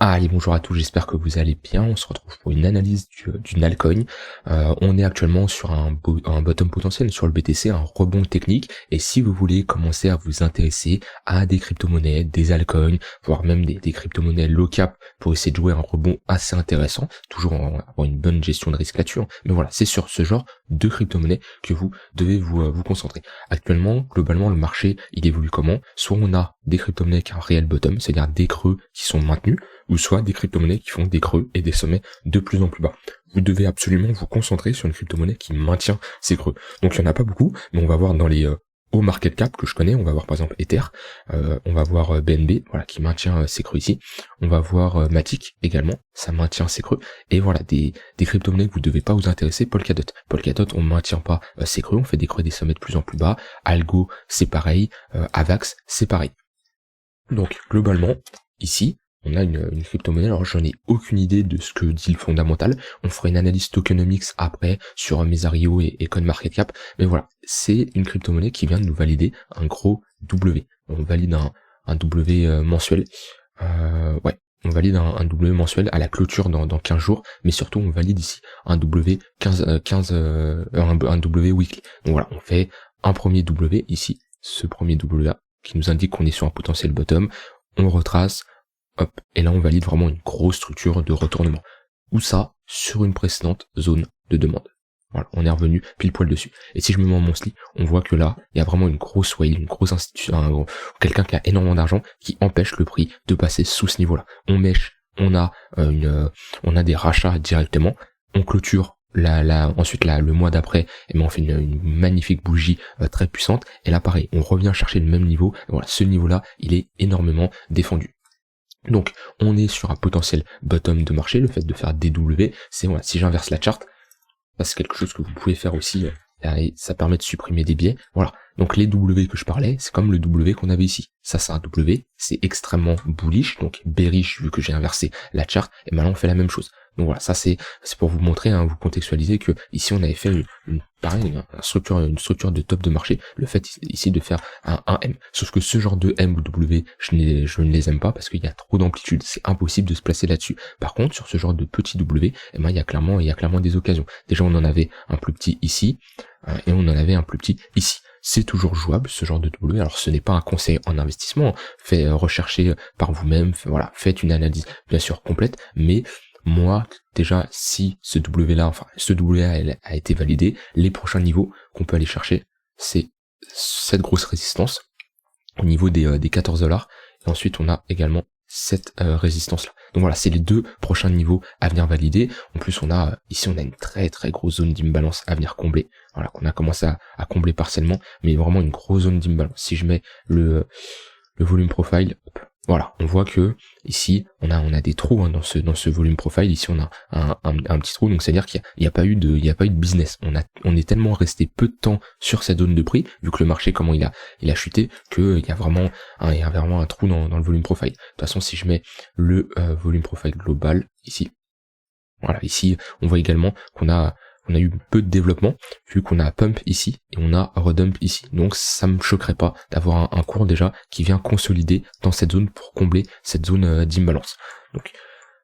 Allez, bonjour à tous, j'espère que vous allez bien. On se retrouve pour une analyse d'une altcoin. On est actuellement sur un bottom potentiel sur le BTC, un rebond technique. Et si vous voulez commencer à vous intéresser à des crypto-monnaies, des altcoins, voire même des crypto-monnaies low cap pour essayer de jouer un rebond assez intéressant, toujours avoir une bonne gestion de risque là-dessus, hein. Mais voilà, c'est sur ce genre de crypto-monnaies que vous devez vous concentrer. Actuellement, globalement, le marché, il évolue comment? Soit on a des crypto-monnaies qui ont un réel bottom, c'est-à-dire des creux qui sont maintenus, ou soit des crypto-monnaies qui font des creux et des sommets de plus en plus bas. Vous devez absolument vous concentrer sur une crypto-monnaie qui maintient ces creux. Donc il n'y en a pas beaucoup, mais on va voir dans les hauts market cap que je connais, on va voir par exemple Ether, on va voir BNB, voilà, qui maintient ses creux ici, on va voir Matic également, ça maintient ses creux, et voilà, des crypto-monnaies que vous devez pas vous intéresser, Polkadot. Polkadot, on maintient pas ses creux, on fait des creux et des sommets de plus en plus bas, Algo, c'est pareil, Avax, c'est pareil. Donc globalement, ici, on a une crypto-monnaie, alors j'en ai aucune idée de ce que dit le fondamental, on fera une analyse tokenomics après sur Mesario et CoinMarketCap, mais voilà, c'est une crypto-monnaie qui vient de nous valider un gros W. On valide un W mensuel, on valide un W mensuel à la clôture dans 15 jours, mais surtout on valide ici un W un W weekly. Donc voilà, on fait un premier W ici, ce premier W là, qui nous indique qu'on est sur un potentiel bottom, on retrace, hop, et là on valide vraiment une grosse structure de retournement. Ou ça, sur une précédente zone de demande. Voilà, on est revenu pile poil dessus. Et si je me mets en monthly, on voit que là, il y a vraiment une grosse whale, une grosse institution, quelqu'un qui a énormément d'argent qui empêche le prix de passer sous ce niveau-là. On mèche, on a des rachats directement, on clôture ensuite le mois d'après, et ben on fait une magnifique bougie très puissante, et là pareil, on revient chercher le même niveau, et voilà, ce niveau-là, il est énormément défendu. Donc, on est sur un potentiel bottom de marché, le fait de faire DW, c'est voilà, si j'inverse la charte, c'est quelque chose que vous pouvez faire aussi, et ça permet de supprimer des biais, voilà. Donc les W que je parlais, c'est comme le W qu'on avait ici. Ça c'est un W, c'est extrêmement bullish, donc bearish vu que j'ai inversé la charte, et maintenant on fait la même chose. Donc voilà, ça c'est pour vous montrer, hein, vous contextualiser que ici on avait fait une structure de top de marché, le fait ici de faire un M. Sauf que ce genre de M ou W, je ne les aime pas parce qu'il y a trop d'amplitude, c'est impossible de se placer là-dessus. Par contre, sur ce genre de petit W, eh ben, il y a clairement des occasions. Déjà on en avait un plus petit ici, et on en avait un plus petit ici. C'est toujours jouable ce genre de W. Alors ce n'est pas un conseil en investissement, recherchez par vous-même, voilà, faites une analyse bien sûr complète, mais moi déjà si ce W a été validé, les prochains niveaux qu'on peut aller chercher, c'est cette grosse résistance au niveau des 14 $, et ensuite on a également cette résistance là. Donc voilà, c'est les deux prochains niveaux à venir valider. En plus ici on a une très très grosse zone d'imbalance à venir combler. Voilà, qu'on a commencé à combler partiellement, mais vraiment une grosse zone d'imbalance. Si je mets le volume profile, hop, voilà, on voit que ici on a des trous, hein, dans ce volume profile. Ici on a un petit trou, donc c'est à dire qu'il n'y a pas eu de business. On est tellement resté peu de temps sur cette zone de prix, vu que le marché comment il a chuté, que il y a vraiment un trou dans le volume profile. De toute façon, si je mets le volume profile global ici, voilà, ici on voit également qu'on a eu peu de développement, vu qu'on a pump ici et on a redump ici. Donc ça me choquerait pas d'avoir un cours déjà qui vient consolider dans cette zone pour combler cette zone d'imbalance. Donc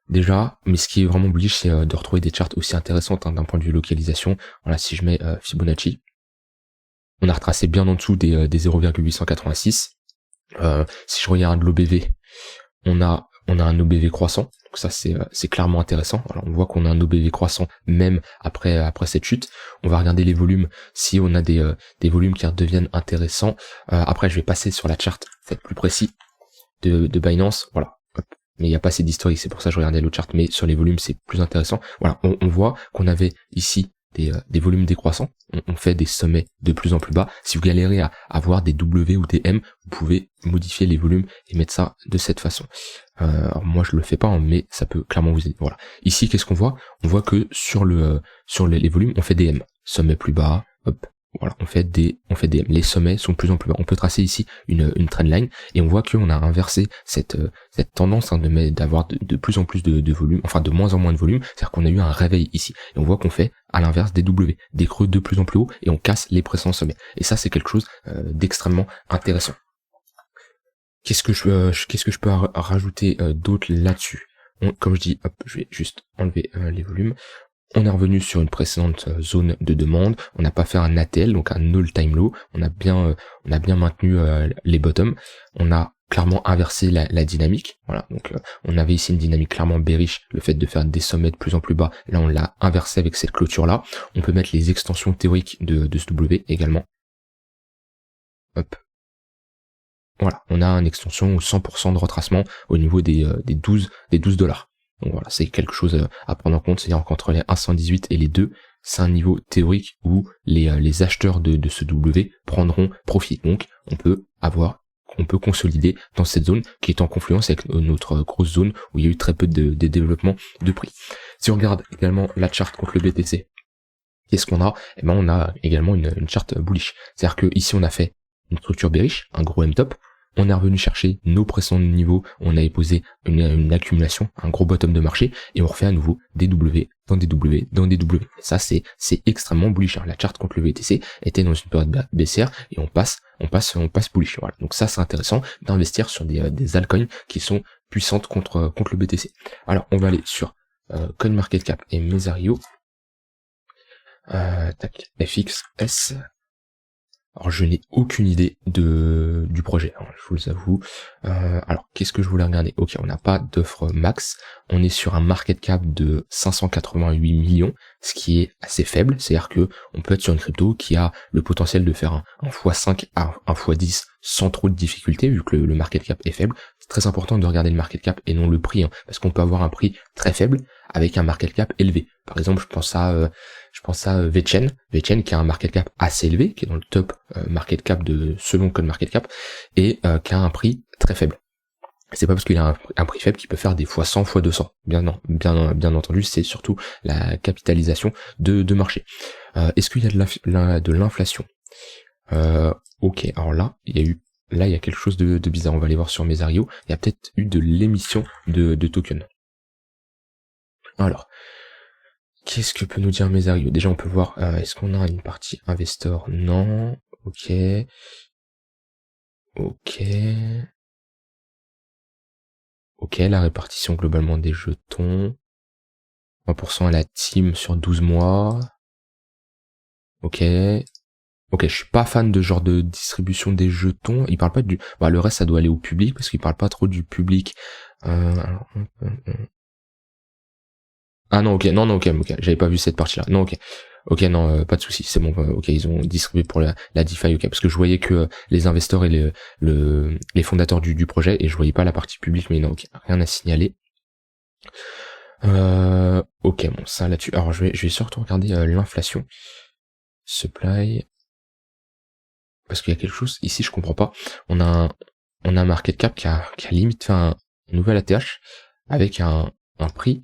déjà, mais ce qui est vraiment bullish, c'est de retrouver des charts aussi intéressantes, hein, d'un point de vue localisation. Voilà, si je mets Fibonacci, on a retracé bien en dessous des 0,886. Si je regarde l'OBV, on a un OBV croissant, donc ça c'est clairement intéressant. Alors on voit qu'on a un OBV croissant même après cette chute. On va regarder les volumes, si on a des volumes qui redeviennent intéressants. Après je vais passer sur la charte, être plus précis, de Binance, voilà. Mais il n'y a pas assez d'historique, c'est pour ça que je regardais l'autre charte, mais sur les volumes c'est plus intéressant. Voilà, on voit qu'on avait ici des volumes décroissants, on fait des sommets de plus en plus bas. Si vous galérez à avoir des W ou des M, vous pouvez modifier les volumes et mettre ça de cette façon. Alors moi je le fais pas, hein, mais ça peut clairement vous aider. Voilà. Ici qu'est-ce qu'on voit? On voit que sur les volumes, on fait des M. Sommet plus bas, hop. Voilà, on fait des M. Les sommets sont de plus en plus bas. On peut tracer ici une trendline et on voit qu'on a inversé cette tendance, hein, d'avoir de plus en plus de volume, enfin de moins en moins de volume. C'est-à-dire qu'on a eu un réveil ici et on voit qu'on fait à l'inverse des W, des creux de plus en plus haut et on casse les précédents sommets. Et ça c'est quelque chose d'extrêmement intéressant. Qu'est-ce que je peux rajouter d'autre là-dessus? Comme je dis, hop, je vais juste enlever les volumes. On est revenu sur une précédente zone de demande. On n'a pas fait un ATL, donc un all-time low. On a bien maintenu les bottoms. On a clairement inversé la dynamique. Voilà, donc on avait ici une dynamique clairement bearish, le fait de faire des sommets de plus en plus bas. Là, on l'a inversé avec cette clôture-là. On peut mettre les extensions théoriques de ce W également. Hop. Voilà, on a une extension 100% de retracement au niveau des 12 $. Donc voilà, c'est quelque chose à prendre en compte, c'est-à-dire qu'entre les 1,118 et les 2, c'est un niveau théorique où les acheteurs de ce W prendront profit. Donc on peut consolider dans cette zone qui est en confluence avec notre grosse zone où il y a eu très peu de développement de prix. Si on regarde également la charte contre le BTC, qu'est-ce qu'on a? Eh ben on a également une charte bullish. C'est-à-dire que ici on a fait une structure bearish, un gros M-top, on est revenu chercher nos précédents niveaux, on avait posé une accumulation, un gros bottom de marché, et on refait à nouveau des W, dans des W, dans des W. Et ça c'est extrêmement bullish. La charte contre le BTC était dans une période baissière, et on passe bullish. Voilà. Donc ça c'est intéressant d'investir sur des altcoins qui sont puissantes contre le BTC. Alors on va aller sur CoinMarketCap et Mesario. Tac, FXS. Alors je n'ai aucune idée du projet, hein, je vous avoue. Alors qu'est-ce que je voulais regarder? Ok, on n'a pas d'offre max, on est sur un market cap de 588 millions, ce qui est assez faible, c'est-à-dire que on peut être sur une crypto qui a le potentiel de faire un x5 à un x10 sans trop de difficultés, vu que le market cap est faible. C'est très important de regarder le market cap et non le prix, hein, parce qu'on peut avoir un prix très faible avec un market cap élevé. Par exemple, je pense à VeChain qui a un market cap assez élevé, qui est dans le top market cap selon CoinMarketCap, et qui a un prix très faible. C'est pas parce qu'il a un prix faible qu'il peut faire des x100, x200. Bien entendu, c'est surtout la capitalisation de marché. Est-ce qu'il y a de l'inflation? Ok, alors là, il y a quelque chose de bizarre. On va aller voir sur Mesario. Il y a peut-être eu de l'émission de tokens. Alors, qu'est-ce que peut nous dire Mesario? Déjà, on peut voir, est-ce qu'on a une partie investor? Non. Ok. Ok, la répartition globalement des jetons. 3% à la team sur 12 mois. Ok, je suis pas fan de genre de distribution des jetons. Il parle pas du... Bah, le reste, ça doit aller au public, parce qu'il parle pas trop du public. Alors... Ah non, ok, j'avais pas vu cette partie-là. Non, ok, non, pas de souci, c'est bon. Ok, ils ont distribué pour la DeFi, ok, parce que je voyais que les investisseurs et les fondateurs du projet, et je voyais pas la partie publique, mais non, ok, rien à signaler. Ok, bon, ça là-dessus. Alors je vais surtout regarder l'inflation. Supply. Parce qu'il y a quelque chose ici, je comprends pas. On a un market cap qui a limite fait un nouvel ATH avec un prix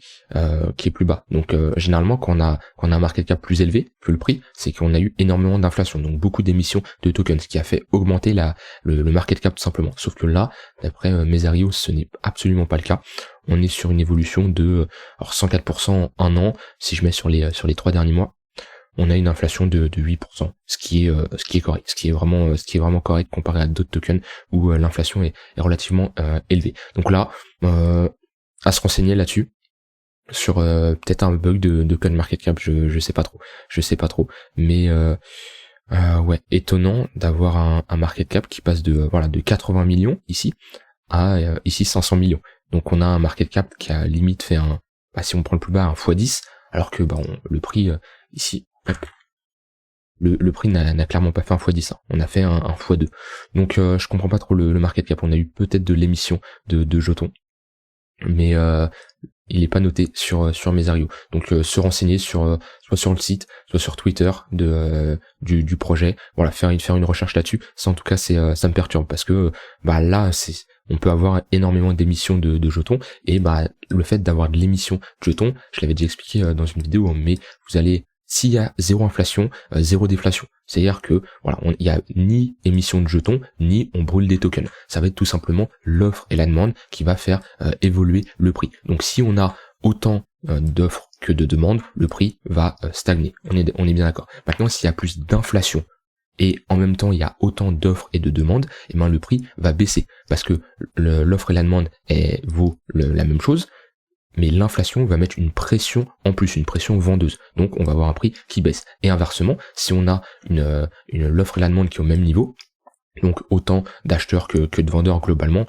qui est plus bas. Donc généralement quand on a un market cap plus élevé que le prix, c'est qu'on a eu énormément d'inflation, donc beaucoup d'émissions de tokens, ce qui a fait augmenter le market cap tout simplement. Sauf que là, d'après Mesario, ce n'est absolument pas le cas. On est sur une évolution de 104% en un an. Si je mets sur les 3 derniers mois, on a une inflation de 8%, ce qui est correct, ce qui est vraiment correct comparé à d'autres tokens où l'inflation est relativement élevée. Donc là, à se renseigner là-dessus sur peut-être un bug de CoinMarketCap, je sais pas trop, mais ouais, étonnant d'avoir un market cap qui passe de 80 millions ici à ici 500 millions. Donc on a un market cap qui a limite fait si on prend le plus bas, un x10, alors que le prix ici, le prix n'a clairement pas fait un x10, hein. On a fait un x2. Donc je comprends pas trop le market cap. On a eu peut-être de l'émission de jetons, mais il est pas noté sur Mesario. Donc se renseigner soit sur le site, soit sur Twitter du projet. Voilà, faire une recherche là-dessus. Ça en tout cas ça me perturbe parce que là on peut avoir énormément d'émissions de jetons, et le fait d'avoir de l'émission de jetons, je l'avais déjà expliqué dans une vidéo, mais vous allez, s'il y a zéro inflation, zéro déflation. C'est-à-dire que il y a ni émission de jetons, ni on brûle des tokens. Ça va être tout simplement l'offre et la demande qui va faire évoluer le prix. Donc si on a autant d'offres que de demandes, le prix va stagner. On est bien d'accord. Maintenant, s'il y a plus d'inflation et en même temps il y a autant d'offres et de demandes, et le prix va baisser parce que l'offre et la demande vaut la même chose. mais l'inflation va mettre une pression en plus, une pression vendeuse. Donc on va avoir un prix qui baisse. Et inversement, si on a l'offre et la demande qui est au même niveau, donc autant d'acheteurs que de vendeurs globalement,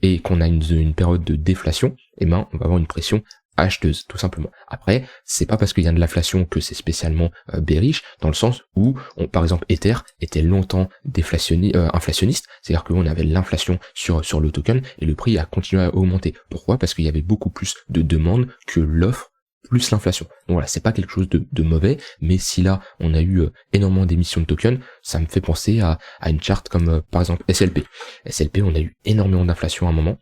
et qu'on a une période de déflation, eh ben on va avoir une pression acheteuse, tout simplement. Après, c'est pas parce qu'il y a de l'inflation que c'est spécialement bearish, dans le sens où, par exemple, Ether était longtemps inflationniste, c'est-à-dire qu'on avait l'inflation sur le token, et le prix a continué à augmenter. Pourquoi? Parce qu'il y avait beaucoup plus de demandes que l'offre, plus l'inflation. Donc voilà, c'est pas quelque chose de mauvais, mais si là, on a eu énormément d'émissions de tokens, ça me fait penser à une charte comme, par exemple, SLP. SLP, on a eu énormément d'inflation à un moment.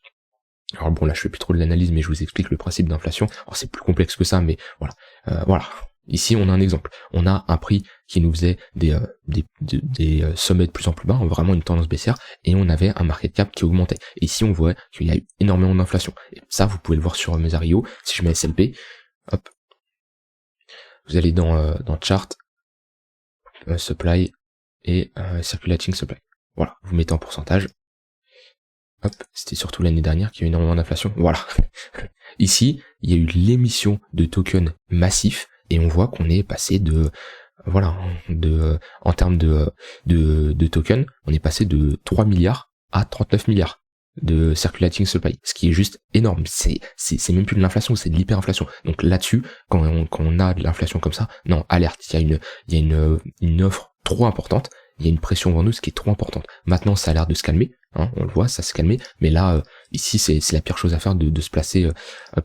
Alors bon, là je fais plus trop de l'analyse, mais je vous explique le principe d'inflation. Alors c'est plus complexe que ça, mais voilà. Voilà. Ici on a un exemple. On a un prix qui nous faisait des sommets de plus en plus bas, vraiment une tendance baissière, et on avait un market cap qui augmentait. Et ici on voit qu'il y a eu énormément d'inflation. Et ça vous pouvez le voir sur Mesario. Si je mets SLP, hop, vous allez dans chart, supply et circulating supply. Voilà, vous mettez en pourcentage. Hop, c'était surtout l'année dernière qu'il y a eu énormément d'inflation. Voilà. Ici, il y a eu l'émission de tokens massifs et on voit qu'on est passé en termes de tokens, on est passé de 3 milliards à 39 milliards de circulating supply, ce qui est juste énorme. C'est même plus de l'inflation, c'est de l'hyperinflation. Donc là-dessus, quand on a de l'inflation comme ça, non, alerte, il y a une offre trop importante, il y a une pression vendeuse qui est trop importante. Maintenant, ça a l'air de se calmer, hein, on le voit, ça se calmer, mais là, ici, c'est la pire chose à faire de se placer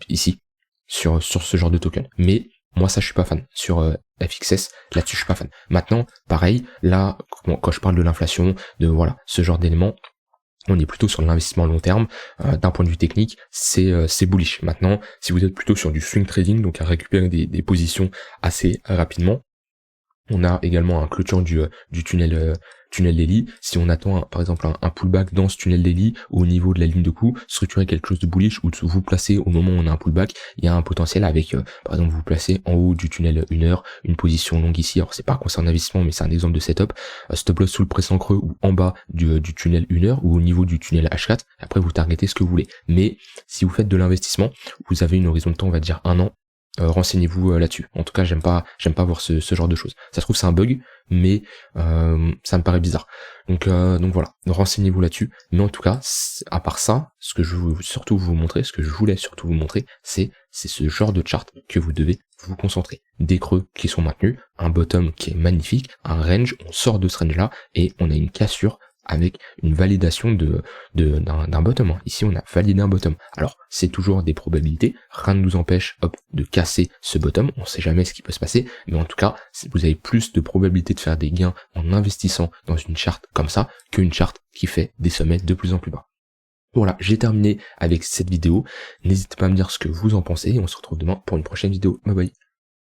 ici, sur ce genre de token. Mais moi, ça, je suis pas fan. Sur FXS, là-dessus, je suis pas fan. Maintenant, pareil, là, quand je parle de l'inflation, de voilà, ce genre d'éléments, on est plutôt sur l'investissement à long terme. D'un point de vue technique, c'est bullish. Maintenant, si vous êtes plutôt sur du swing trading, donc à récupérer des positions assez rapidement, on a également un clôture du tunnel daily. Si on attend par exemple un pullback dans ce tunnel daily ou au niveau de la ligne de coup, structurer quelque chose de bullish ou de vous placer au moment où on a un pullback, il y a un potentiel avec par exemple vous placez en haut du tunnel 1 heure, une position longue ici. Alors c'est pas un conseil d'investissement, mais c'est un exemple de setup. Stop loss sous le précédent creux ou en bas du tunnel 1 heure ou au niveau du tunnel H4. Après vous targetez ce que vous voulez. Mais si vous faites de l'investissement, vous avez une horizon de temps, on va dire 1 an. Renseignez-vous là-dessus. En tout cas, j'aime pas voir ce genre de choses. Ça se trouve c'est un bug, mais ça me paraît bizarre. Donc voilà, renseignez-vous là-dessus. Mais en tout cas, à part ça, ce que je voulais surtout vous montrer, c'est ce genre de chart que vous devez vous concentrer. Des creux qui sont maintenus, un bottom qui est magnifique, un range, on sort de ce range-là et on a une cassure avec une validation d'un bottom. Ici, on a validé un bottom. Alors, c'est toujours des probabilités. Rien ne nous empêche, de casser ce bottom. On sait jamais ce qui peut se passer. Mais en tout cas, vous avez plus de probabilité de faire des gains en investissant dans une charte comme ça qu'une charte qui fait des sommets de plus en plus bas. Voilà, j'ai terminé avec cette vidéo. N'hésitez pas à me dire ce que vous en pensez et on se retrouve demain pour une prochaine vidéo. Bye bye.